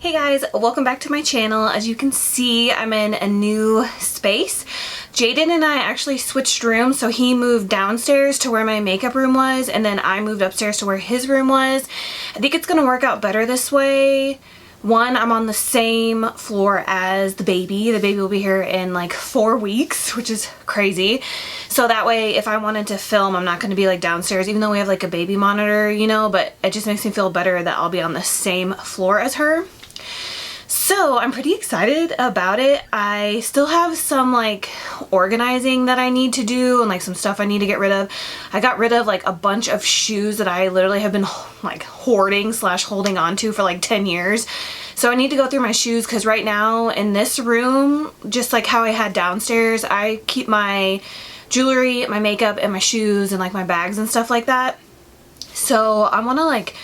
Hey guys, welcome back to my channel. As you can see, I'm in a new space. Jaden and I actually switched rooms, so he moved downstairs to where my makeup room was, and then I moved upstairs to where his room was. I think it's gonna work out better this way. One, I'm on the same floor as the baby. The baby will be here in like 4 weeks, which is crazy. So that way, if I wanted to film, I'm not going to be like downstairs, even though we have like a baby monitor, you know, but it just makes me feel better that I'll be on the same floor as her. So I'm pretty excited about it. I still have some like organizing that I need to do and like some stuff I need to get rid of. I got rid of like a bunch of shoes that I literally have been like hoarding / holding on to for like 10 years. So I need to go through my shoes because right now in this room, just like how I had downstairs, I keep my jewelry, my makeup, and my shoes and like my bags and stuff like that. So I want to like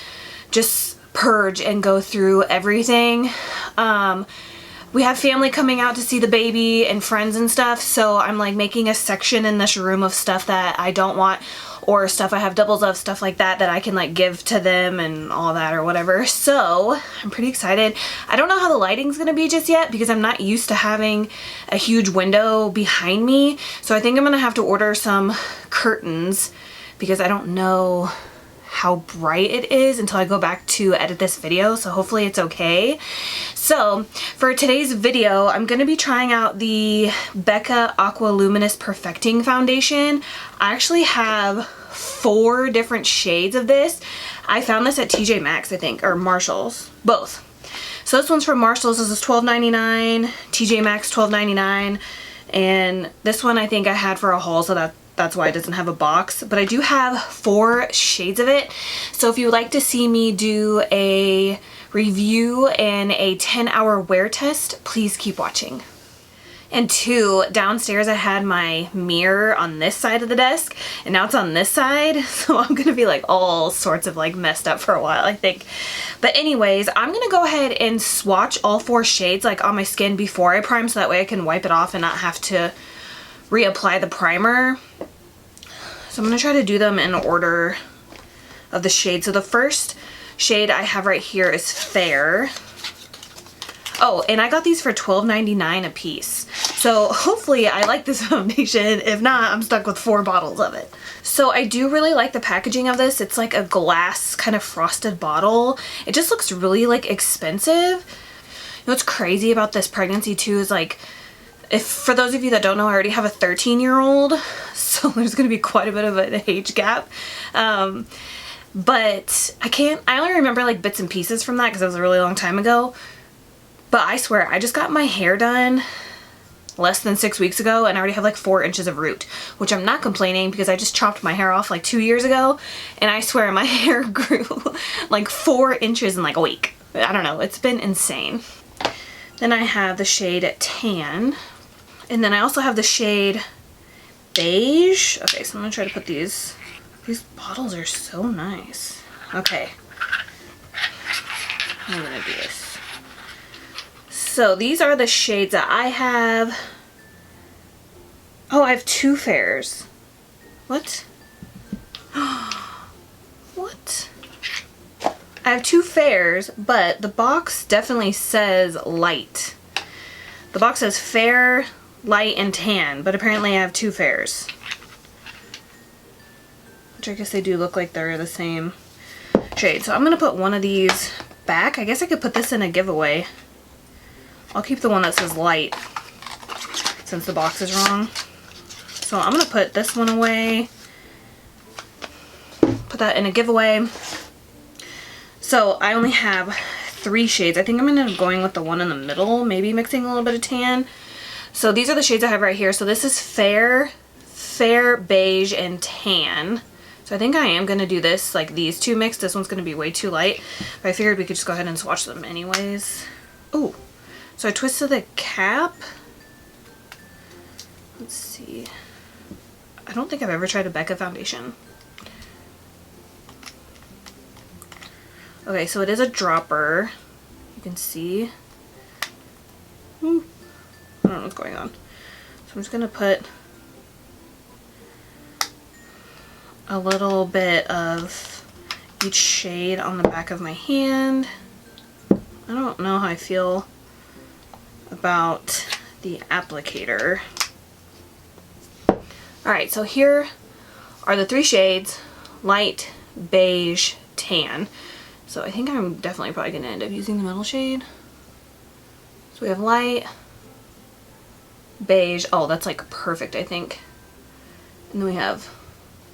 just purge and go through everything. We have family coming out to see the baby and friends and stuff, so I'm like making a section in this room of stuff that I don't want, or stuff I have doubles of, stuff like that I can like give to them and all that or whatever. So I'm pretty excited. I don't know how the lighting's gonna be just yet because I'm not used to having a huge window behind me, so I think I'm gonna have to order some curtains because I don't know how bright it is until I go back to edit this video, so hopefully it's okay. So for today's video, I'm going to be trying out the Becca Aqua Luminous Perfecting Foundation. I actually have 4 different shades of this. I found this at TJ Maxx, I think, or Marshall's, both. So this one's from Marshall's. This is $12.99, TJ Maxx $12.99, and this one I think I had for a haul, so that's why it doesn't have a box, but I do have 4 shades of it. So if you would like to see me do a review and a 10-hour wear test, please keep watching. And 2, downstairs I had my mirror on this side of the desk, and now it's on this side, so I'm gonna be like all sorts of like messed up for a while, I think. But anyways, I'm gonna go ahead and swatch all 4 shades like on my skin before I prime, so that way I can wipe it off and not have to reapply the primer. So I'm going to try to do them in order of the shade. So the first shade I have right here is Fair. Oh, and I got these for $12.99 a piece. So hopefully I like this foundation. If not, I'm stuck with 4 bottles of it. So I do really like the packaging of this. It's like a glass kind of frosted bottle. It just looks really like expensive. You know what's crazy about this pregnancy too is like, for those of you that don't know, I already have a 13-year-old, so there's going to be quite a bit of an age gap. But I only remember like bits and pieces from that because it was a really long time ago. But I swear, I just got my hair done less than 6 weeks ago and I already have like 4 inches of root, which I'm not complaining because I just chopped my hair off like 2 years ago, and I swear my hair grew like 4 inches in like a week. I don't know, it's been insane. Then I have the shade Tan. And then I also have the shade Beige. Okay, so I'm going to try to put these bottles are so nice. Okay. I'm going to do this. So these are the shades that I have. Oh, I have 2 Fairs. What? What? I have 2 Fairs, but the box definitely says light. The box says Fair, Light, and Tan, but apparently I have 2 Fairs. Which I guess they do look like they're the same shade. So I'm going to put one of these back. I guess I could put this in a giveaway. I'll keep the one that says light since the box is wrong. So I'm going to put this one away. Put that in a giveaway. So I only have 3 shades. I think I'm going to end up going with the one in the middle, maybe mixing a little bit of tan. So these are the shades I have right here. So this is Fair, Beige, and Tan. So I think I am going to do this, like these 2 mixed. This one's going to be way too light. But I figured we could just go ahead and swatch them anyways. Oh, so I twisted the cap. Let's see. I don't think I've ever tried a Becca foundation. Okay, so it is a dropper. You can see. I don't know what's going on. So I'm just going to put a little bit of each shade on the back of my hand. I don't know how I feel about the applicator. Alright, so here are the 3 shades: light, beige, tan. So I think I'm definitely probably going to end up using the middle shade. So we have light, beige. Oh, that's like perfect, I think. And then we have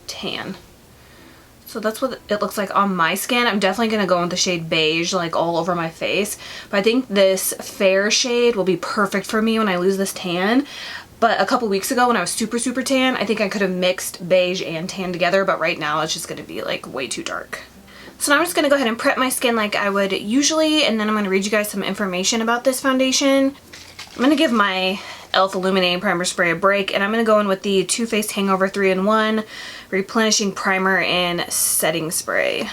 tan. So that's what it looks like on my skin. I'm definitely going to go with the shade beige, like all over my face. But I think this fair shade will be perfect for me when I lose this tan. But a couple weeks ago when I was super, super tan, I think I could have mixed beige and tan together. But right now it's just going to be like way too dark. So now I'm just going to go ahead and prep my skin like I would usually. And then I'm going to read you guys some information about this foundation. I'm going to give my e.l.f. Illuminating Primer Spray a break, and I'm going to go in with the Too Faced Hangover 3-in-1 Replenishing Primer and Setting Spray.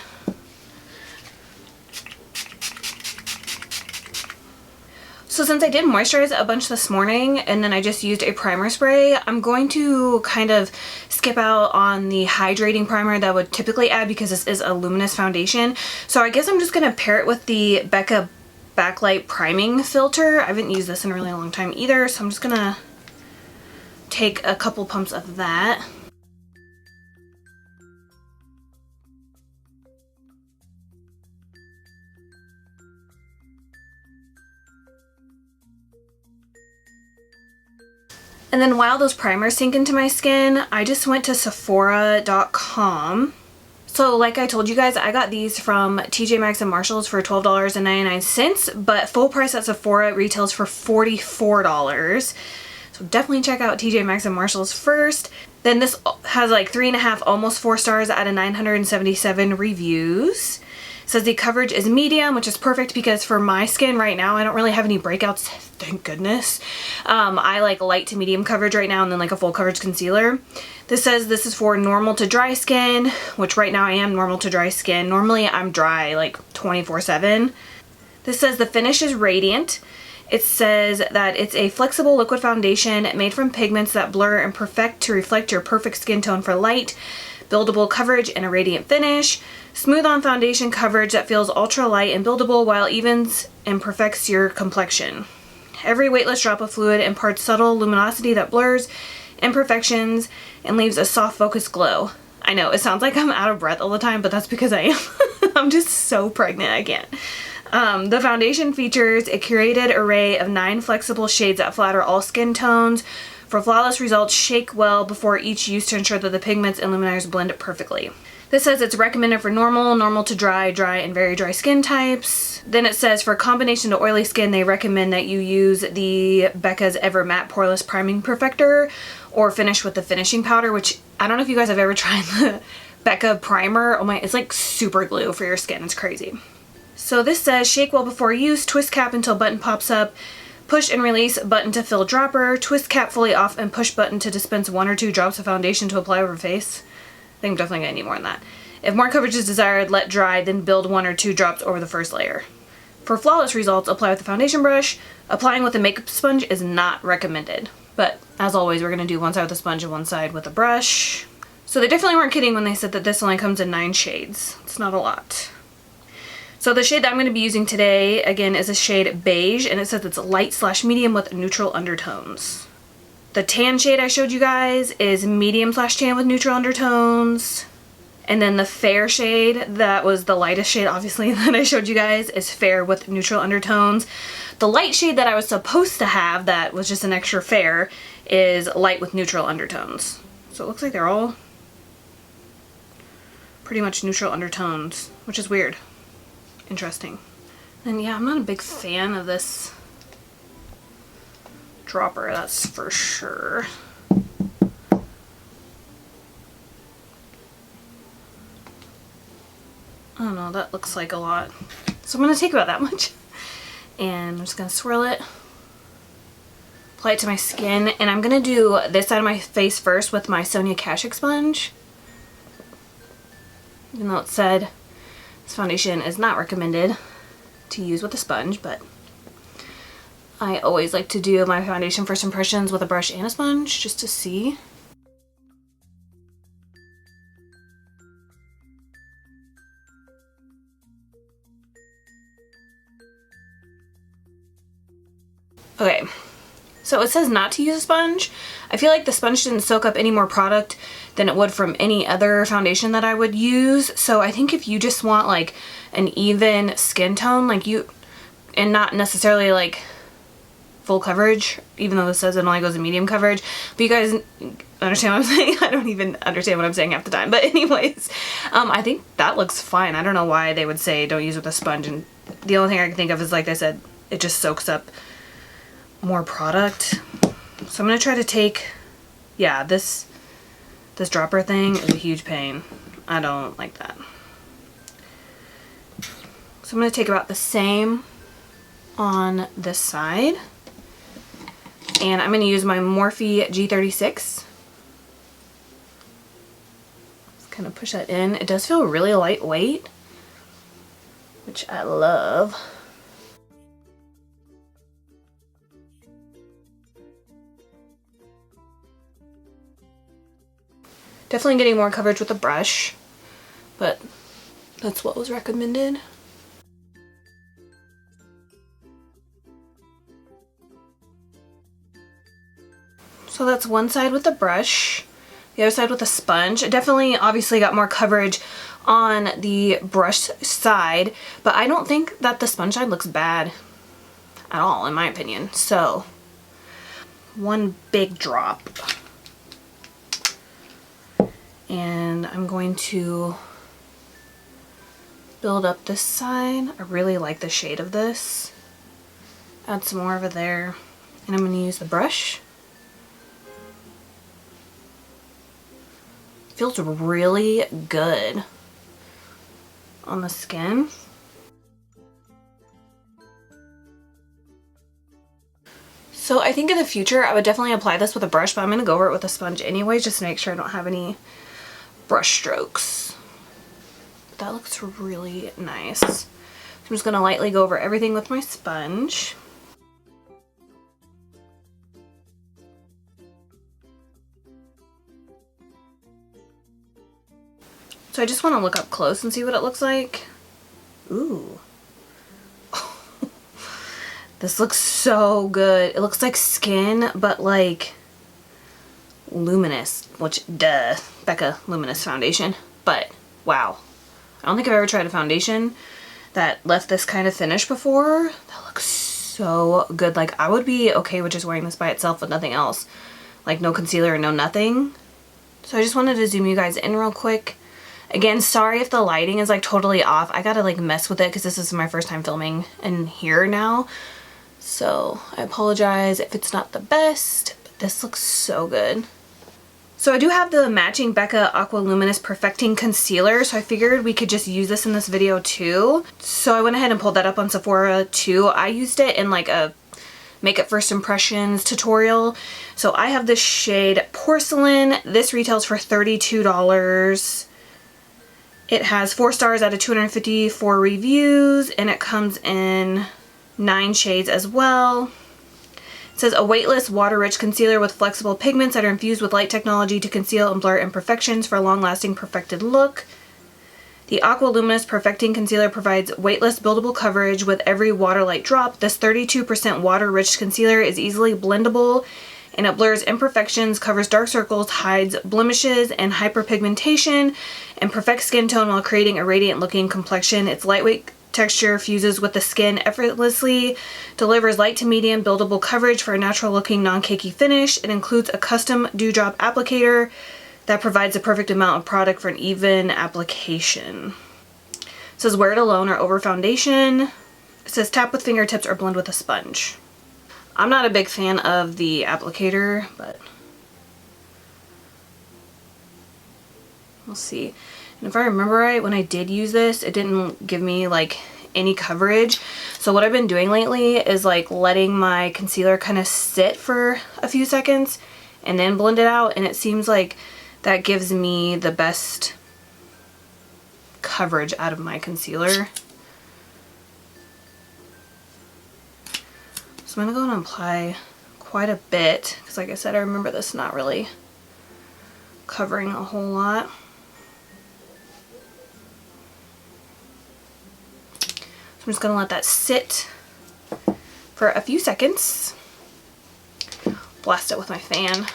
So since I did moisturize a bunch this morning and then I just used a primer spray, I'm going to kind of skip out on the hydrating primer that I would typically add because this is a luminous foundation. So I guess I'm just going to pair it with the Becca Backlight Priming Filter. I haven't used this in a really long time either, so I'm just gonna take a couple pumps of that. And then while those primers sink into my skin, I just went to Sephora.com. So like I told you guys, I got these from TJ Maxx and Marshalls for $12.99, but full price at Sephora retails for $44. So definitely check out TJ Maxx and Marshalls first. Then this has like 3.5, almost 4 stars out of 977 reviews. It says the coverage is medium, which is perfect because for my skin right now, I don't really have any breakouts, thank goodness. I like light to medium coverage right now and then like a full coverage concealer. This says this is for normal to dry skin, which right now I am normal to dry skin. Normally I'm dry like 24/7. This says the finish is radiant. It says that it's a flexible liquid foundation made from pigments that blur and perfect to reflect your perfect skin tone for light, buildable coverage, and a radiant finish. Smooth on foundation coverage that feels ultra light and buildable while evens and perfects your complexion. Every weightless drop of fluid imparts subtle luminosity that blurs imperfections and leaves a soft focused glow. I know, it sounds like I'm out of breath all the time, but that's because I am. I'm just so pregnant, I can't. The foundation features a curated array of 9 flexible shades that flatter all skin tones. For flawless results, shake well before each use to ensure that the pigments and luminizers blend perfectly. This says it's recommended for normal to dry, and very dry skin types. Then it says for combination to oily skin, they recommend that you use the Becca's Ever Matte Poreless Priming Perfector or finish with the finishing powder, which I don't know if you guys have ever tried the Becca primer. Oh my, it's like super glue for your skin. It's crazy. So this says shake well before use, twist cap until button pops up, push and release button to fill dropper, twist cap fully off and push button to dispense 1 or 2 drops of foundation to apply over face. I think I'm definitely gonna need more than that. If more coverage is desired, let dry, then build 1 or 2 drops over the first layer. For flawless results, apply with the foundation brush. Applying with a makeup sponge is not recommended. But as always, we're gonna do one side with a sponge and one side with a brush. So they definitely weren't kidding when they said that this only comes in 9 shades. It's not a lot. So the shade that I'm going to be using today, again, is a shade beige, and it says it's light/medium with neutral undertones. The tan shade I showed you guys is medium/tan with neutral undertones. And then the fair shade, that was the lightest shade, obviously, that I showed you guys, is fair with neutral undertones. The light shade that I was supposed to have, that was just an extra fair, is light with neutral undertones. So it looks like they're all pretty much neutral undertones, which is weird. Interesting. And yeah, I'm not a big fan of this dropper, that's for sure. I don't know, that looks like a lot. So I'm going to take about that much. And I'm just going to swirl it. Apply it to my skin. And I'm going to do this side of my face first with my Sonia Kashuk sponge. Even though it said this foundation is not recommended to use with a sponge, but I always like to do my foundation first impressions with a brush and a sponge just to see. Okay, so it says not to use a sponge. I feel like the sponge didn't soak up any more product than it would from any other foundation that I would use. So I think if you just want like an even skin tone, like you, and not necessarily like full coverage, even though this says it only goes in medium coverage, but you guys understand what I'm saying? I don't even understand what I'm saying half the time, but anyways, I think that looks fine. I don't know why they would say don't use with a sponge, and the only thing I can think of is, like I said, it just soaks up more product. So I'm gonna try to take, yeah, this dropper thing is a huge pain. I don't like that. So I'm gonna take about the same on this side. And I'm going to use my Morphe G36. Just kind of push that in. It does feel really lightweight, which I love. Definitely getting more coverage with the brush, but that's what was recommended. So that's one side with the brush, the other side with a sponge. It definitely obviously got more coverage on the brush side, but I don't think that the sponge side looks bad at all, in my opinion. So one big drop. And I'm going to build up this side. I really like the shade of this. Add some more over there. And I'm going to use the brush. Feels really good on the skin. So I think in the future I would definitely apply this with a brush, but I'm going to go over it with a sponge anyway, just to make sure I don't have any brush strokes. But that looks really nice. So I'm just going to lightly go over everything with my sponge. So I just want to look up close and see what it looks like. Ooh. This looks so good. It looks like skin, but like luminous, which, duh, Becca Luminous foundation. But wow. I don't think I've ever tried a foundation that left this kind of finish before. That looks so good. Like I would be okay with just wearing this by itself with nothing else. Like no concealer and no nothing. So I just wanted to zoom you guys in real quick. Again, sorry if the lighting is like totally off. I gotta like mess with it because this is my first time filming in here now. So I apologize if it's not the best, but this looks so good. So I do have the matching Becca Aqua Luminous Perfecting Concealer, so I figured we could just use this in this video too. So I went ahead and pulled that up on Sephora too. I used it in like a Makeup First Impressions tutorial. So I have this shade Porcelain. This retails for $32. It has 4 stars out of 254 reviews, and it comes in 9 shades as well. It says a weightless, water-rich concealer with flexible pigments that are infused with light technology to conceal and blur imperfections for a long-lasting perfected look. The Aqua Luminous Perfecting Concealer provides weightless, buildable coverage with every water-light drop. This 32% water-rich concealer is easily blendable, and it blurs imperfections, covers dark circles, hides blemishes and hyperpigmentation, and perfects skin tone while creating a radiant looking complexion. Its lightweight texture fuses with the skin effortlessly, delivers light to medium buildable coverage for a natural looking non-cakey finish. It includes a custom dewdrop applicator that provides the perfect amount of product for an even application. It says wear it alone or over foundation. It says tap with fingertips or blend with a sponge. I'm not a big fan of the applicator, but we'll see. And if I remember right, when I did use this, it didn't give me like any coverage. So what I've been doing lately is like letting my concealer kind of sit for a few seconds and then blend it out, and it seems like that gives me the best coverage out of my concealer. So I'm going to go and apply quite a bit because, like I said, I remember this not really covering a whole lot. So I'm just going to let that sit for a few seconds. blast it with my fan.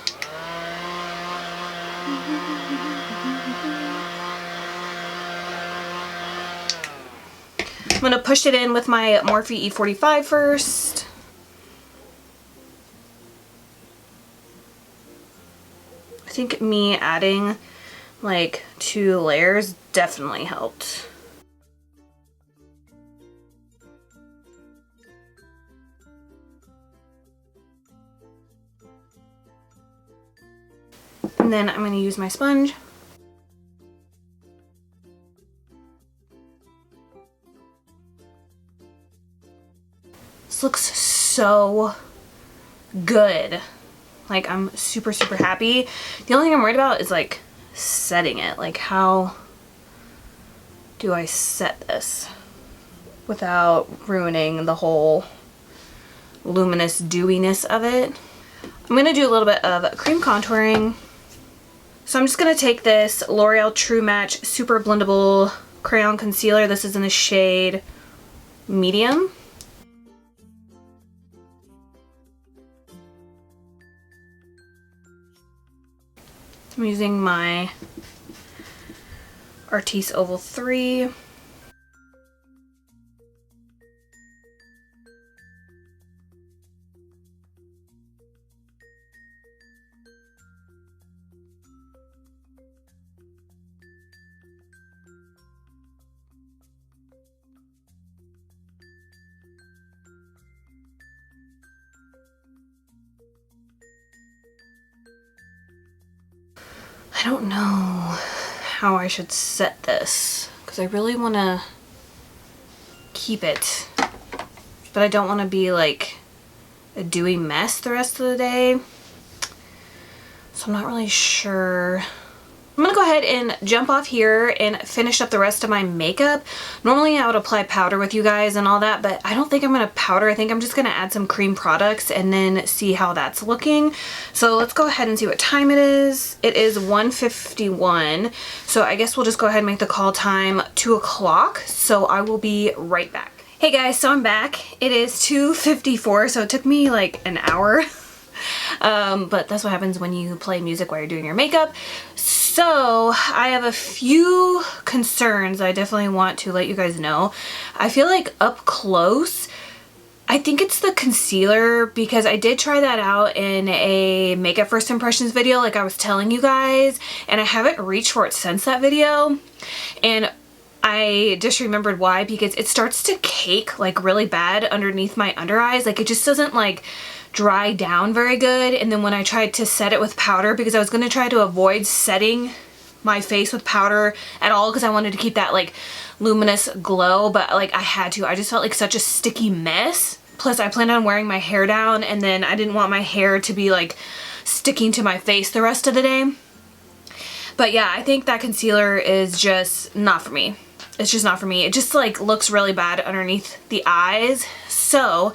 I'm gonna push it in with my Morphe E45 first. I think me adding like 2 layers definitely helped. And then I'm going to use my sponge. This looks so good. Like, I'm super, super happy. The only thing I'm worried about is like setting it. Like, how do I set this without ruining the whole luminous dewiness of it? I'm going to do a little bit of cream contouring. So I'm just going to take this L'Oreal True Match Super Blendable Crayon Concealer. This is in the shade Medium. I'm using my Artis Oval 3. I don't know how I should set this because I really want to keep it, but I don't want to be like a dewy mess the rest of the day. So I'm not really sure. I'm gonna go ahead and jump off here and finish up the rest of my makeup. Normally I would apply powder with you guys and all that, but I don't think I'm gonna powder. I think I'm just gonna add some cream products and then see how that's looking. So let's go ahead and see what time it is. It is 1:51. So I guess we'll just go ahead and make the call time 2 o'clock. So I will be right back. Hey guys, so I'm back. It is 2:54, so it took me like an hour. But that's what happens when you play music while you're doing your makeup. So I have a few concerns I definitely want to let you guys know. I feel like up close, I think it's the concealer because I did try that out in a makeup first impressions video like I was telling you guys, and I haven't reached for it since that video. And I just remembered why, because it starts to cake like really bad underneath my under eyes. Like it just doesn't like dry down very good. And then when I tried to set it with powder, because I was going to try to avoid setting my face with powder at all because I wanted to keep that like luminous glow, but like I had to. I just felt like such a sticky mess. Plus I planned on wearing my hair down, and then I didn't want my hair to be like sticking to my face the rest of the day. But yeah, I think that concealer is just not for me. It's just not for me. It just like looks really bad underneath the eyes. So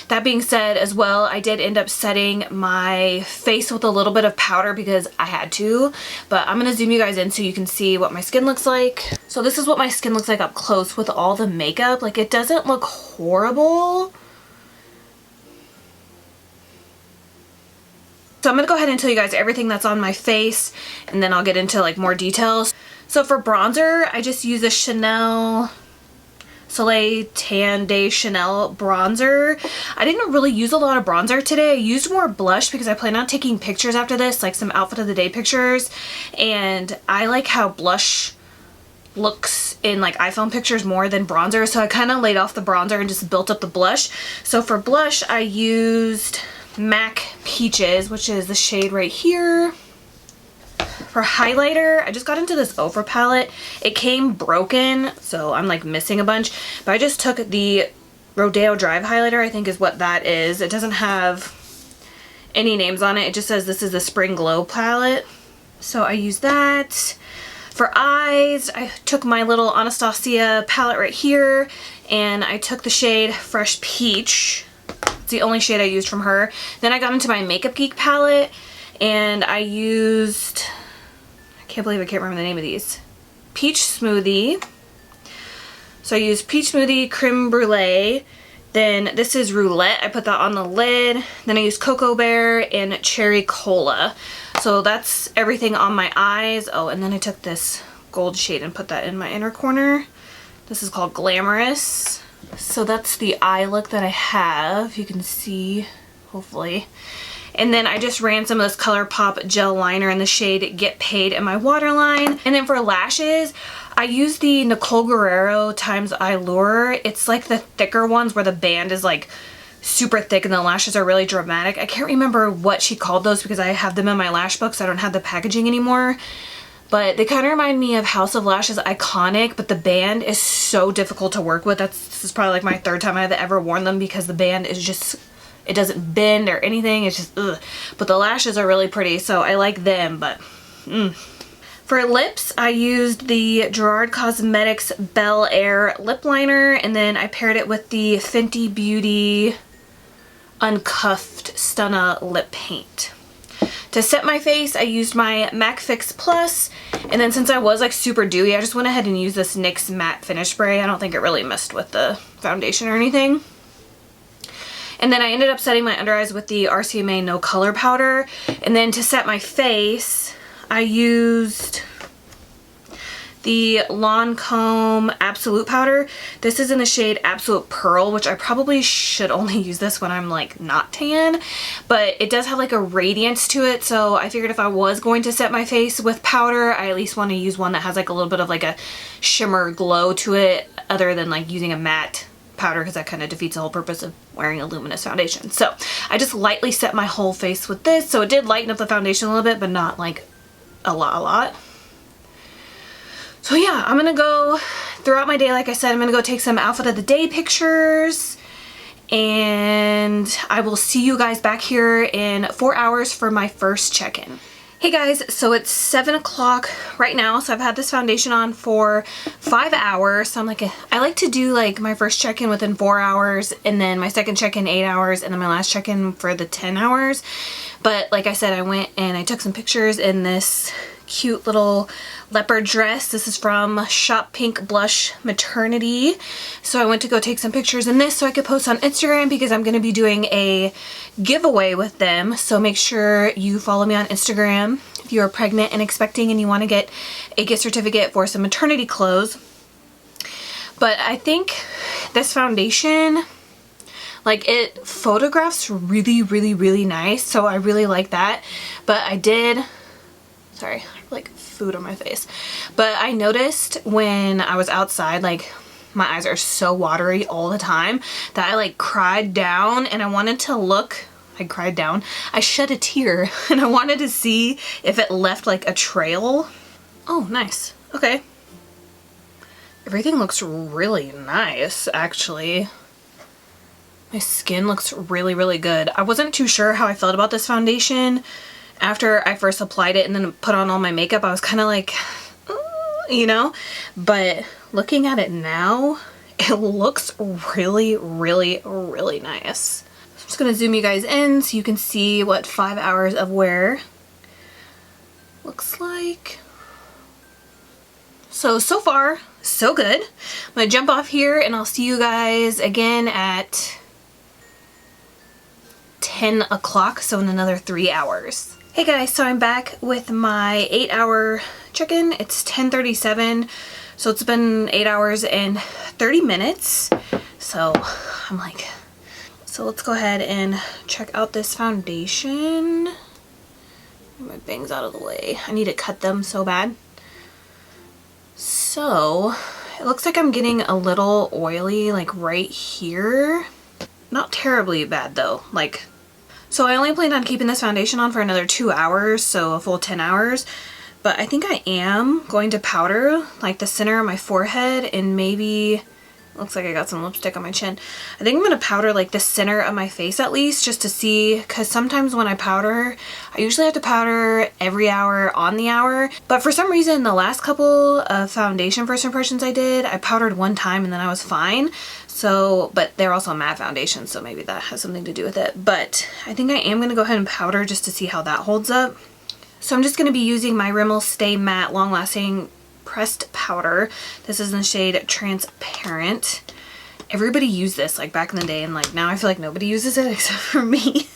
that being said as well, I did end up setting my face with a little bit of powder because I had to, but I'm gonna zoom you guys in so you can see what my skin looks like. So this is what my skin looks like up close with all the makeup. Like it doesn't look horrible. So I'm gonna go ahead and tell you guys everything that's on my face, and then I'll get into like more details. So for bronzer, I just use a Chanel Soleil Tan de Chanel bronzer. I didn't really use a lot of bronzer today. I used more blush because I plan on taking pictures after this, like some outfit of the day pictures. And I like how blush looks in like iPhone pictures more than bronzer. So I kind of laid off the bronzer and just built up the blush. So for blush, I used MAC Peaches, which is the shade right here. For highlighter, I just got into this Ofra palette. It came broken, so I'm like missing a bunch. But I just took the Rodeo Drive highlighter, I think is what that is. It doesn't have any names on it. It just says this is the Spring Glow palette. So I used that. For eyes, I took my little Anastasia palette right here, and I took the shade Fresh Peach. It's the only shade I used from her. Then I got into my Makeup Geek palette, and I used, I can't believe I can't remember the name of these, Peach Smoothie. So I used Peach Smoothie, Creme Brulee. Then this is Roulette. I put that on the lid. Then I used Cocoa Bear and Cherry Cola. So that's everything on my eyes. Oh, and then I took this gold shade and put that in my inner corner. This is called Glamorous. So that's the eye look that I have. You can see, hopefully. And then I just ran some of this ColourPop gel liner in the shade Get Paid in my waterline. And then for lashes, I used the Nicole Guerrero times Allure. It's like the thicker ones where the band is like super thick and the lashes are really dramatic. I can't remember what she called those because I have them in my lash book, so I don't have the packaging anymore. But they kind of remind me of House of Lashes Iconic, but the band is so difficult to work with. This is probably like my third time I've ever worn them because the band is just, it doesn't bend or anything. It's just, ugh. But the lashes are really pretty, so I like them, but For lips, I used the Gerard Cosmetics Bel Air lip liner, and then I paired it with the Fenty Beauty Uncuffed Stunna lip paint. To set my face, I used my MAC Fix Plus, and then since I was like super dewy, I just went ahead and used this NYX Matte Finish Spray. I don't think it really messed with the foundation or anything. And then I ended up setting my under eyes with the RCMA No Color Powder, and then to set my face, I used the Lancome Absolute Powder. This is in the shade Absolute Pearl, which I probably should only use this when I'm like not tan, but it does have like a radiance to it, so I figured if I was going to set my face with powder, I at least want to use one that has like a little bit of like a shimmer glow to it, other than like using a matte powder, because that kind of defeats the whole purpose of wearing a luminous foundation. So I just lightly set my whole face with this, so it did lighten up the foundation a little bit, but not like a lot. So yeah, I'm gonna go throughout my day, like I said, I'm gonna go take some outfit of the day pictures, and I will see you guys back here in 4 hours for my first check-in. Hey guys, so it's 7 o'clock right now, so I've had this foundation on for 5 hours, so I like to do like my first check-in within 4 hours, and then my second check-in 8 hours, and then my last check-in for the 10 hours. But like I said, I went and I took some pictures in this cute little leopard dress. This is from Shop Pink Blush Maternity. So I went to go take some pictures in this so I could post on Instagram, because I'm going to be doing a giveaway with them. So make sure you follow me on Instagram if you are pregnant and expecting and you want to get a gift certificate for some maternity clothes. But I think this foundation, like, it photographs really nice, so I really like that. But I did, sorry, like food on my face, but I noticed when I was outside, like, my eyes are so watery all the time that I like cried down, and I wanted to look, I cried down, I shed a tear, and I wanted to see if it left like a trail. Oh, nice. Okay. Everything looks really nice, actually. My skin looks really good. I wasn't too sure how I felt about this foundation after I first applied it and then put on all my makeup. I was kind of like, you know, but looking at it now, it looks really nice. I'm just gonna zoom you guys in so you can see what 5 hours of wear looks like. So far, so good. I'm gonna jump off here and I'll see you guys again at 10 o'clock, so in another 3 hours. Hey guys, so I'm back with my 8-hour check-in. It's 10:37, so it's been 8 hours and 30 minutes. So I'm like, so let's go ahead and check out this foundation. Get my bangs out of the way. I need to cut them so bad. So it looks like I'm getting a little oily, like right here. Not terribly bad though, like. So I only planned on keeping this foundation on for another 2 hours, so a full 10 hours. But I think I am going to powder like the center of my forehead, and maybe, looks like I got some lipstick on my chin. I think I'm going to powder like the center of my face at least, just to see, because sometimes when I powder, I usually have to powder every hour on the hour. But for some reason, the last couple of foundation first impressions I did, I powdered one time and then I was fine. So, but they're also matte foundation, so maybe that has something to do with it. But I think I am going to go ahead and powder just to see how that holds up. So I'm just going to be using my Rimmel Stay Matte Long Lasting Pressed Powder. This is in the shade Transparent. everybody used this like back in the day, and like now I feel like nobody uses it except for me.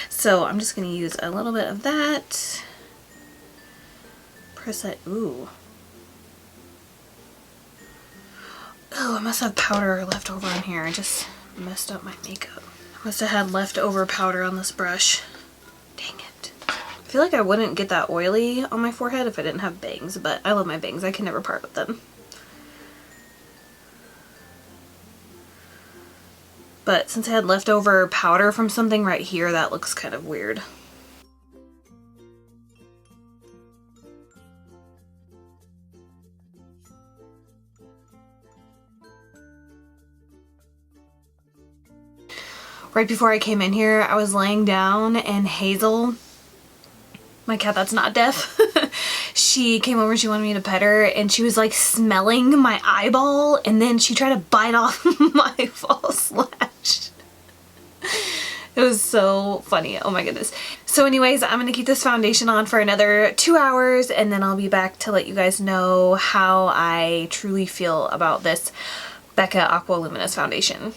So I'm just gonna use a little bit of that. Press that. Ooh. Oh, I must have powder left over on here. I just messed up my makeup. I must have had leftover powder on this brush. Dang it. I feel like I wouldn't get that oily on my forehead if I didn't have bangs, but I love my bangs. I can never part with them. But since I had leftover powder from something right here, that looks kind of weird. Right before I came in here, I was laying down and Hazel, my cat that's not deaf, she came over, she wanted me to pet her, and she was like smelling my eyeball, and then she tried to bite off my false lash. It was so funny. Oh my goodness. So anyways, I'm going to keep this foundation on for another 2 hours, and then I'll be back to let you guys know how I truly feel about this Becca Aqua Luminous foundation.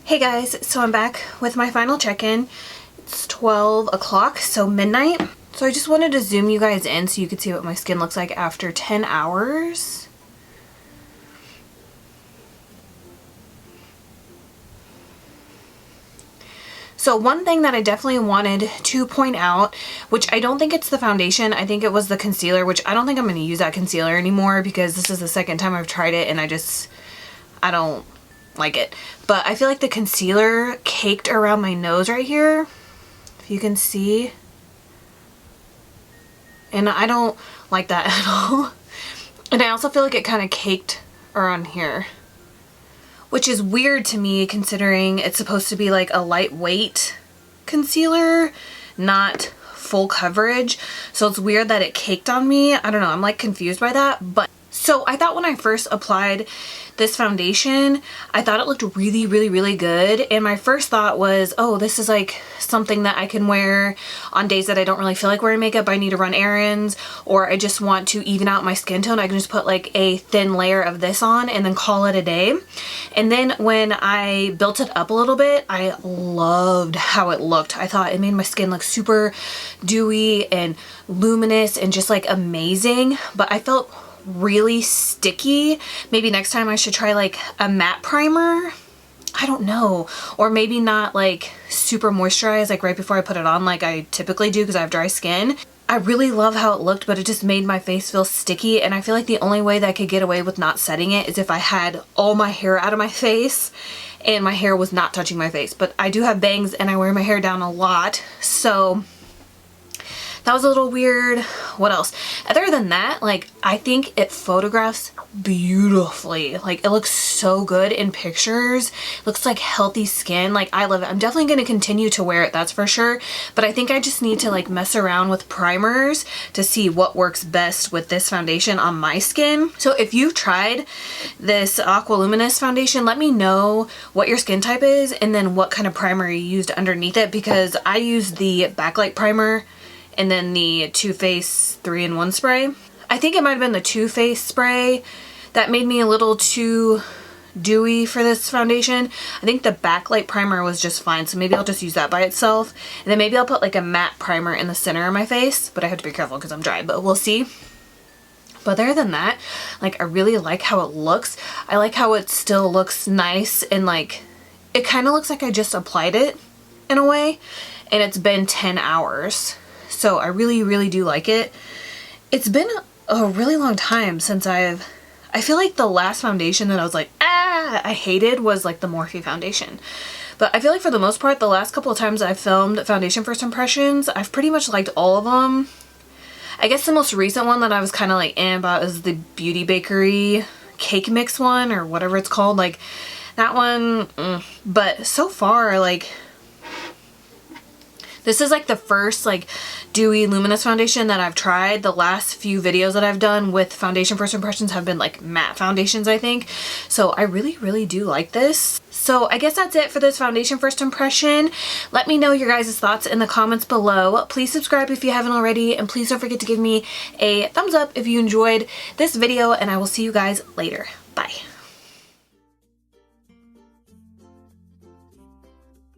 Hey guys, so I'm back with my final check-in. It's 12 o'clock, so midnight. So I just wanted to zoom you guys in so you could see what my skin looks like after 10 hours. So one thing that I definitely wanted to point out, which I don't think it's the foundation, I think it was the concealer, which I don't think I'm going to use that concealer anymore because this is the second time I've tried it and I don't like it. But I feel like the concealer caked around my nose right here, if you can see, and I don't like that at all. And I also feel like it kind of caked around here, which is weird to me considering it's supposed to be like a lightweight concealer, not full coverage. So it's weird that it caked on me. I don't know, I'm like confused by that. But so I thought when I first applied this foundation, I thought it looked really, really, really good. And my first thought was, oh, this is like something that I can wear on days that I don't really feel like wearing makeup. I need to run errands, or I just want to even out my skin tone. I can just put like a thin layer of this on and then call it a day. And then when I built it up a little bit, I loved how it looked. I thought it made my skin look super dewy and luminous and just like amazing. But I felt really sticky. Maybe next time I should try like a matte primer. I don't know. Or maybe not like super moisturized like right before I put it on like I typically do because I have dry skin. I really love how it looked, but it just made my face feel sticky, and I feel like the only way that I could get away with not setting it is if I had all my hair out of my face and my hair was not touching my face. But I do have bangs and I wear my hair down a lot, so that was a little weird. What else? Other than that, like, I think it photographs beautifully. Like, it looks so good in pictures. It looks like healthy skin. Like, I love it. I'm definitely going to continue to wear it, that's for sure. But I think I just need to like mess around with primers to see what works best with this foundation on my skin. So if you've tried this Aqua Luminous foundation, let me know what your skin type is and then what kind of primer you used underneath it, because I used the backlight primer and then the Too Faced 3-in-1 spray. I think it might have been the Too Faced spray that made me a little too dewy for this foundation. I think the backlight primer was just fine, so maybe I'll just use that by itself. And then maybe I'll put like a matte primer in the center of my face, but I have to be careful because I'm dry, but we'll see. But other than that, like, I really like how it looks. I like how it still looks nice and like, it kind of looks like I just applied it in a way, and it's been 10 hours. So I really, really do like it. It's been a really long time since I feel like the last foundation that I was like, I hated was like the Morphe foundation. But I feel like for the most part, the last couple of times I've filmed foundation first impressions, I've pretty much liked all of them. I guess the most recent one that I was kind of like about is the Beauty Bakery cake mix one, or whatever it's called. Like that one, but so far, like, this is like the first like dewy luminous foundation that I've tried. The last few videos that I've done with foundation first impressions have been like matte foundations, I think. So I really, really do like this. So I guess that's it for this foundation first impression. Let me know your guys' thoughts in the comments below. Please subscribe if you haven't already, and please don't forget to give me a thumbs up if you enjoyed this video, and I will see you guys later. Bye.